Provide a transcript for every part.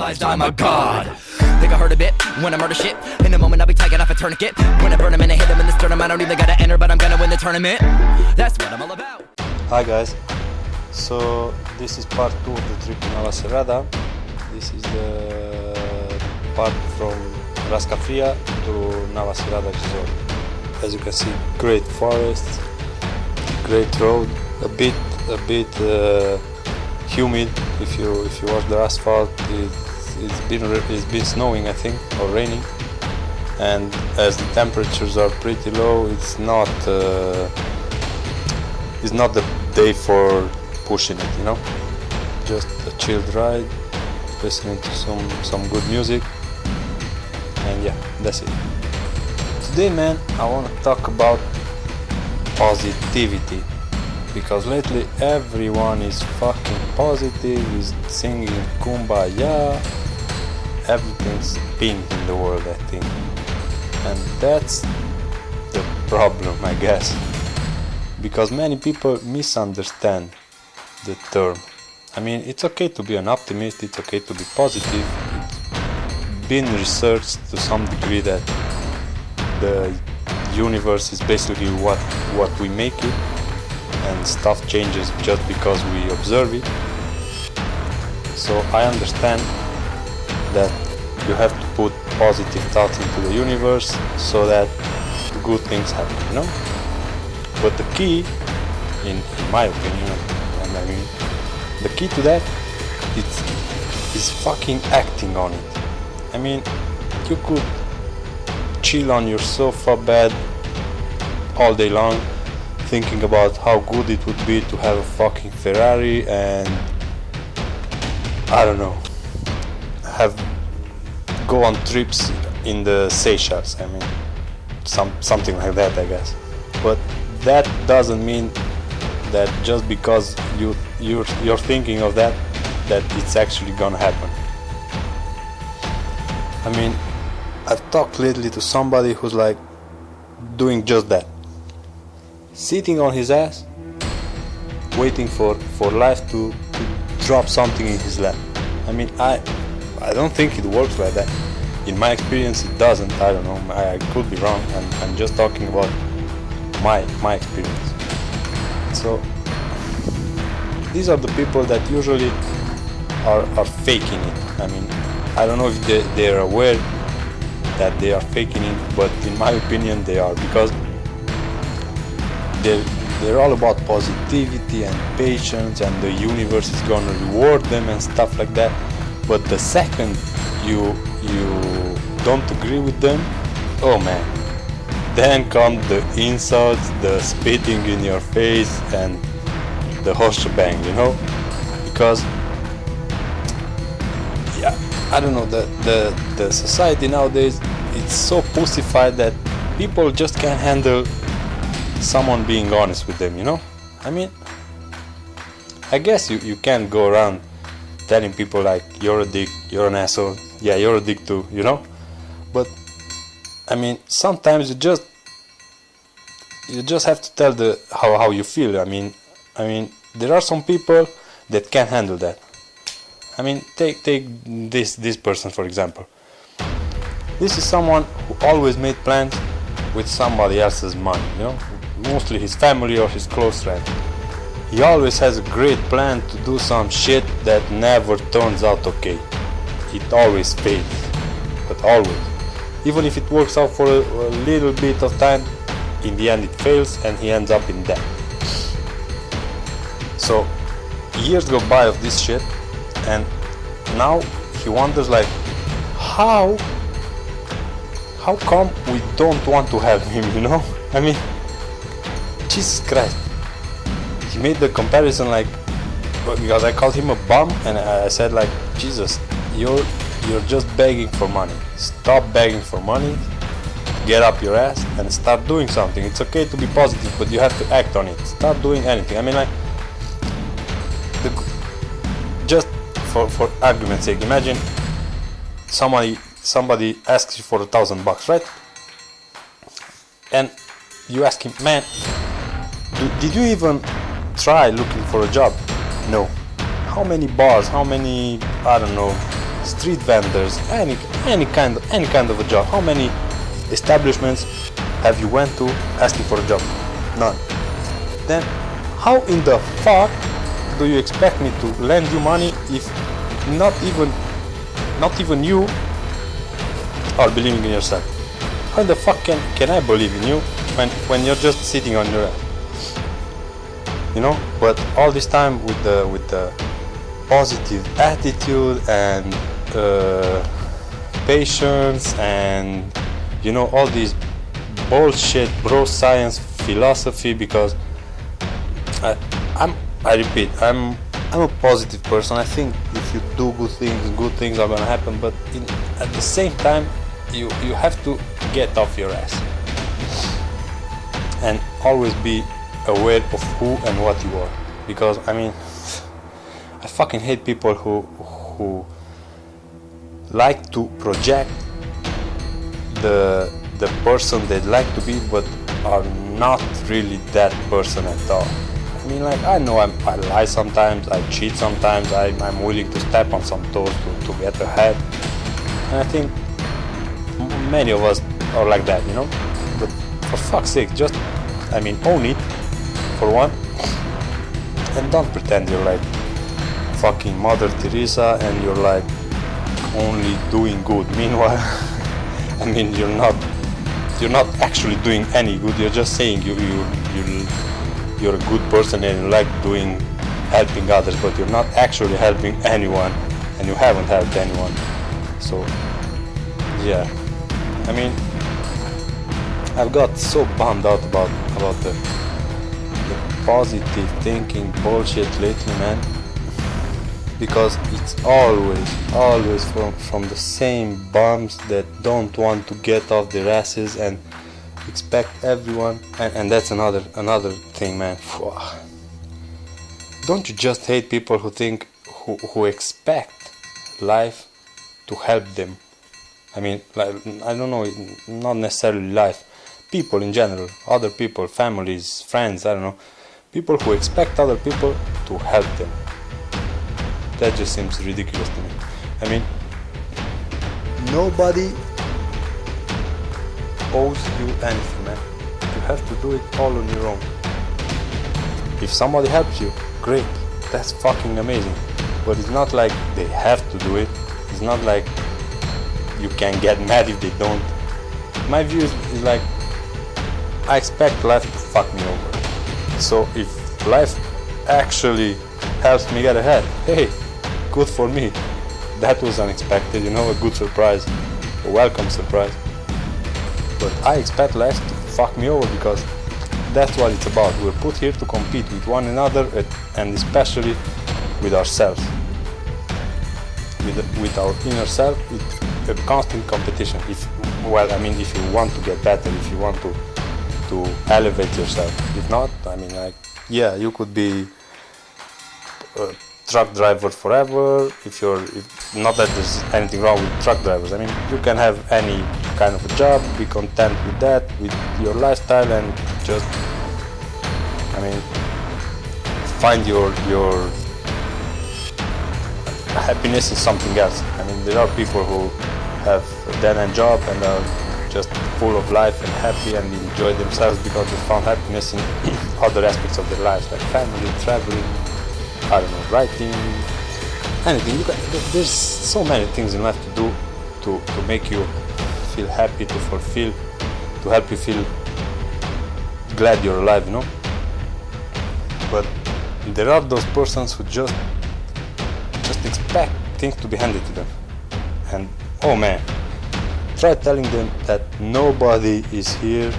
realized I'm a god. Think I heard a bit when I murder shit. In a moment I'll be taking off a tourniquet. When I burn him and I hit him in the sternum, I don't even gotta enter, but I'm gonna win the tournament. That's what I'm all about. Hi guys, so this is part 2 of the trip to Navacerrada. This is the part from Rascafria to Navacerrada resort. As you can see, great forests, great road, a bit humid. If you watch the asphalt, it's been snowing, I think, or raining, and as the temperatures are pretty low, it's not the day for pushing it, you know. Just a chilled ride, listening to some good music, and yeah, that's it. Today, man, I want to talk about positivity, because lately everyone is fucking positive, is singing kumbaya, everything's pink in the world, I think, and that's the problem, I guess, because many people misunderstand the term. I mean, it's okay to be an optimist, it's okay to be positive. It's been researched to some degree that the universe is basically what we make it, and stuff changes just because we observe it. So I understand that you have to put positive thoughts into the universe so that good things happen, you know. But the key, in my opinion, and I mean, the key to that is fucking acting on it. I mean, you could chill on your sofa bed all day long, thinking about how good it would be to have a fucking Ferrari and, I don't know, go on trips in the Seychelles. I mean, something like that, I guess. But that doesn't mean that just because you're thinking of that it's actually gonna happen. I mean, I've talked lately to somebody who's like doing just that, sitting on his ass, waiting for life to drop something in his lap. I mean, I don't think it works like that. In my experience, it doesn't. I don't know. I could be wrong. I'm just talking about my experience. So these are the people that usually are faking it. I mean, I don't know if they're aware that they are faking it, but in my opinion they are, because they're all about positivity and patience, and the universe is gonna reward them and stuff like that. But the second you don't agree with them, oh man, then come the insults, the spitting in your face, and the whole shebang, you know. Because yeah, I don't know, the society nowadays, it's so pussified that people just can't handle someone being honest with them, you know. I mean, I guess you can't go around telling people like, you're a dick, you're an asshole, yeah, you're a dick too, you know. But I mean, sometimes you just have to tell how you feel. I mean, there are some people that can't handle that. I mean, take this person for example. This is someone who always made plans with somebody else's money, you know, mostly his family or his close friend. He always has a great plan to do some shit that never turns out okay. It always fails, but always. Even if it works out for a little bit of time, in the end it fails and he ends up in debt. So years go by of this shit, and now he wonders like, how come we don't want to have him, you know? I mean, Jesus Christ. He made the comparison like, because I called him a bum, and I said like, Jesus, you're just begging for money. Stop begging for money, get up your ass and start doing something. It's okay to be positive, but you have to act on it. Start doing anything. I mean, like, just for argument's sake, imagine somebody asks you for $1,000, right? And you ask him, man, did you even try looking for a job? No. How many bars, how many, I don't know, street vendors, any kind of a job. How many establishments have you went to asking for a job? None. Then how in the fuck do you expect me to lend you money if not even you are believing in yourself? How the fuck can I believe in you when you're just sitting on your ass? You know? But all this time with the positive attitude and patience and all these bullshit bro science philosophy, because I repeat, I'm a positive person. I think if you do good things are gonna happen, but at the same time you have to get off your ass and always be aware of who and what you are, because I fucking hate people who like to project the person they'd like to be but are not really that person at all. I know I lie sometimes, I cheat sometimes, I'm willing to step on some toes to get ahead, and I think many of us are like that, but for fuck's sake, just own it for one, and don't pretend you're like fucking Mother Teresa and you're like only doing good. Meanwhile, you're not actually doing any good. You're just saying you're a good person and you like helping others, but you're not actually helping anyone, and you haven't helped anyone. So yeah, I've got so bummed out about the positive thinking bullshit lately, man, because it's always from the same bums that don't want to get off their asses and expect everyone, and that's another thing, man. Don't you just hate people who expect life to help them? I don't know, not necessarily life, people in general, other people, families, friends, I don't know, people who expect other people to help them. That just seems ridiculous to me. Nobody owes you anything, man. You have to do it all on your own. If somebody helps you, great, that's fucking amazing, but it's not like they have to do it. It's not like you can get mad if they don't. My view is like, I expect life to fuck me over, so if life actually helps me get ahead, hey, good for me. That was unexpected, a good surprise, a welcome surprise. But I expect life to fuck me over, because that's what it's about. We're put here to compete with one another, and especially with ourselves, with our inner self. It's a constant competition. If you want to get better, if you want to elevate yourself. If not, yeah, you could be a truck driver forever. If not that there's anything wrong with truck drivers. You can have any kind of a job, be content with that, with your lifestyle, and just find your happiness in something else. There are people who have a dead-end job and are just full of life and happy and enjoy themselves because they found happiness in other aspects of their lives, like family, traveling, I don't know, writing, anything. There's so many things in life to do to make you feel happy, to fulfill, to help you feel glad you're alive, But there are those persons who just expect things to be handed to them, and oh man, try telling them that nobody is here,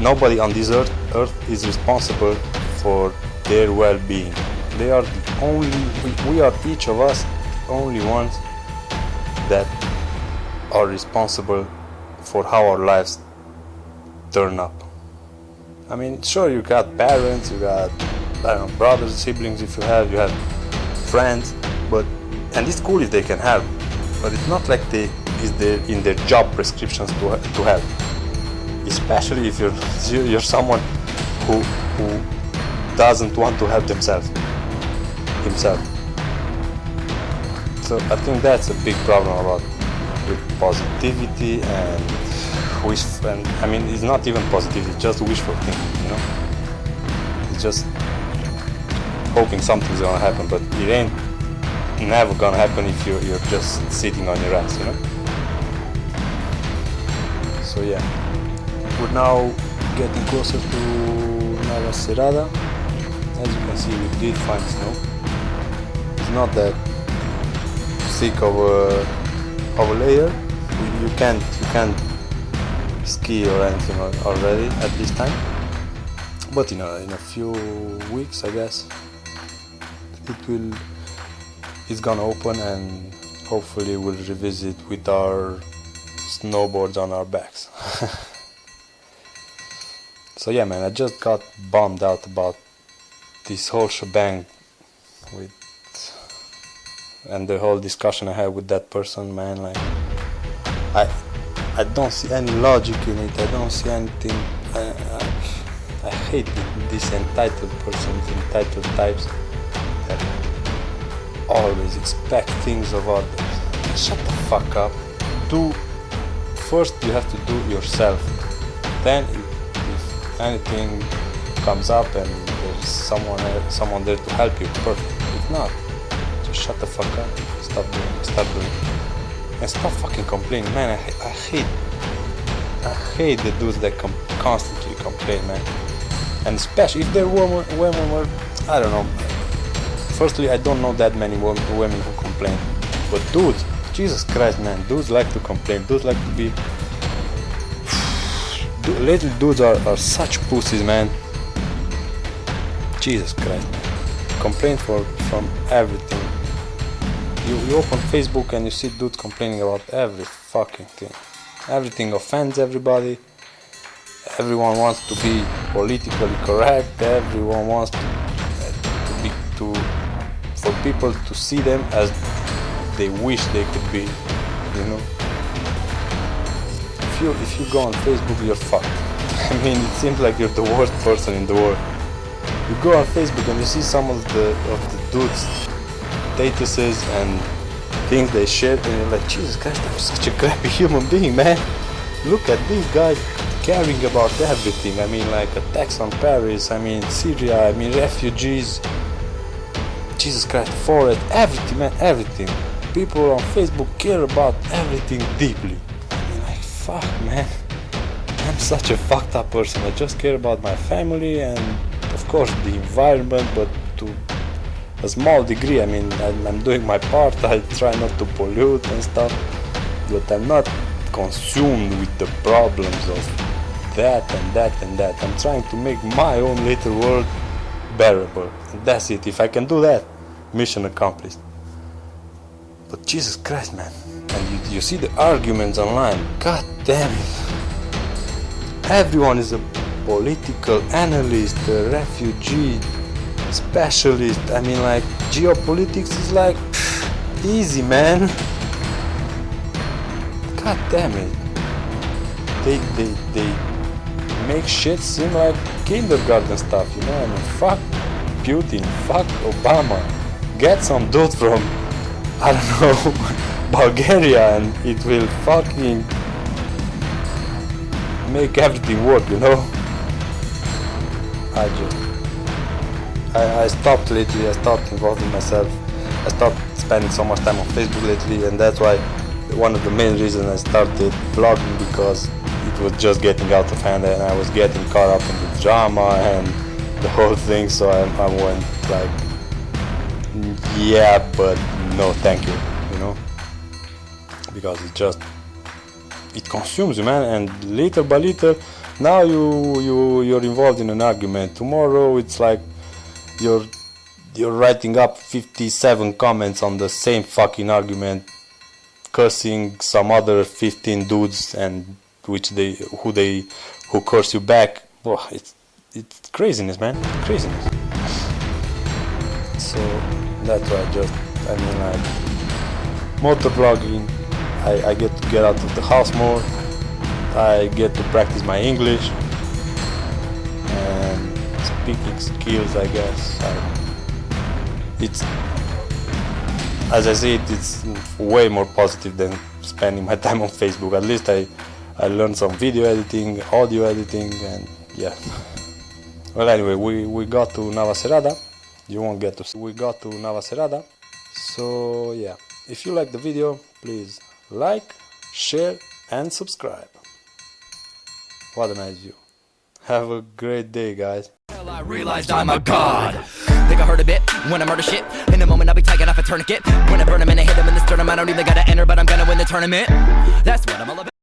nobody on this earth is responsible for their well-being. They are the only, we are each of us the only ones that are responsible for how our lives turn up. Sure, you got parents, you got, I don't know, brothers, siblings, if you have friends, and it's cool if they can help, but it's not like is in their job prescriptions to help. Especially if you're someone who doesn't want to help himself. So I think that's a big problem about with positivity and wish. And I mean, it's not even positivity; it's just wishful thinking. You know, it's just hoping something's gonna happen, but it ain't never gonna happen if you're just sitting on your ass. You know. So yeah, we're now getting closer to Navacerrada. As you can see, we did find snow. It's not that thick of a layer. You can't ski or anything already at this time. But in a few weeks, I guess, it's gonna open, and hopefully we'll revisit with our snowboards on our backs. So yeah, man, I just got bummed out about this whole shebang and the whole discussion I had with that person, man. Like, I don't see any logic in it. I don't see anything. I hate these entitled persons, entitled types that always expect things of others. Shut the fuck up. First you have to do yourself. Then if anything comes up and there's someone there to help you, perfect. If not, just shut the fuck up. Stop doing. And stop fucking complaining, man. I hate the dudes that constantly complain, man. And especially if they're women were, I don't know. Firstly, I don't know that many women who complain. But dudes, Jesus Christ, man, dudes like to complain. Dudes like to be. Little dudes are such pussies, man. Jesus Christ, man. Complain from everything. You open Facebook and you see dudes complaining about every fucking thing. Everything offends everybody. Everyone wants to be politically correct. Everyone wants for people to see them as they wish they could be. You know. If you go on Facebook, you're fucked. I mean, it seems like you're the worst person in the world. You go on Facebook and you see some of the dudes' statuses and things they share, and you're like, Jesus Christ, I'm such a crappy human being, man. Look at these guys caring about everything. I mean, like attacks on Paris, I mean Syria, I mean refugees, Jesus Christ, forest, everything, man, everything. People on Facebook care about everything deeply. I mean, like, fuck, man. I'm such a fucked up person. I just care about my family and, of course, the environment, but to a small degree. I mean, I'm doing my part. I try not to pollute and stuff, but I'm not consumed with the problems of that and that and that. I'm trying to make my own little world bearable. And that's it. If I can do that, mission accomplished. But Jesus Christ, man. And you see the arguments online. God damn it. Everyone is a political analyst, a refugee specialist. I mean, like, geopolitics is like, easy, man. God damn it. They make shit seem like kindergarten stuff, you know? I mean, fuck Putin, fuck Obama. Get some dude from, I don't know, Bulgaria, and it will fucking make everything work, you know? I stopped lately. I stopped involving myself. I stopped spending so much time on Facebook lately, and that's why one of the main reasons I started vlogging, because it was just getting out of hand and I was getting caught up in the drama and the whole thing. So I went like, yeah, but no, thank you, you know, because it consumes you, man. And little by little, now you're involved in an argument. Tomorrow it's like you're writing up 57 comments on the same fucking argument, cursing some other 15 dudes, and who curse you back. Oh, it's craziness, man, craziness. So that's why I mean, like, motor vlogging, I get to get out of the house more. I get to practice my English and speaking skills, I guess. as I see it, it's way more positive than spending my time on Facebook. At least I learned some video editing, audio editing, and yeah. Well, anyway, we got to Navacerrada. You won't get to see. We got to Navacerrada. So yeah, if you like the video, please like, share, and subscribe. What a nice view. Have a great day, guys. I realized I'm a god. Think I heard a bit when I murder shit. In a moment I'll be taking off a tourniquet. When I burn him and I hit him in the sternum, I don't even gotta enter, but I'm gonna win the tournament. That's what I'm all about.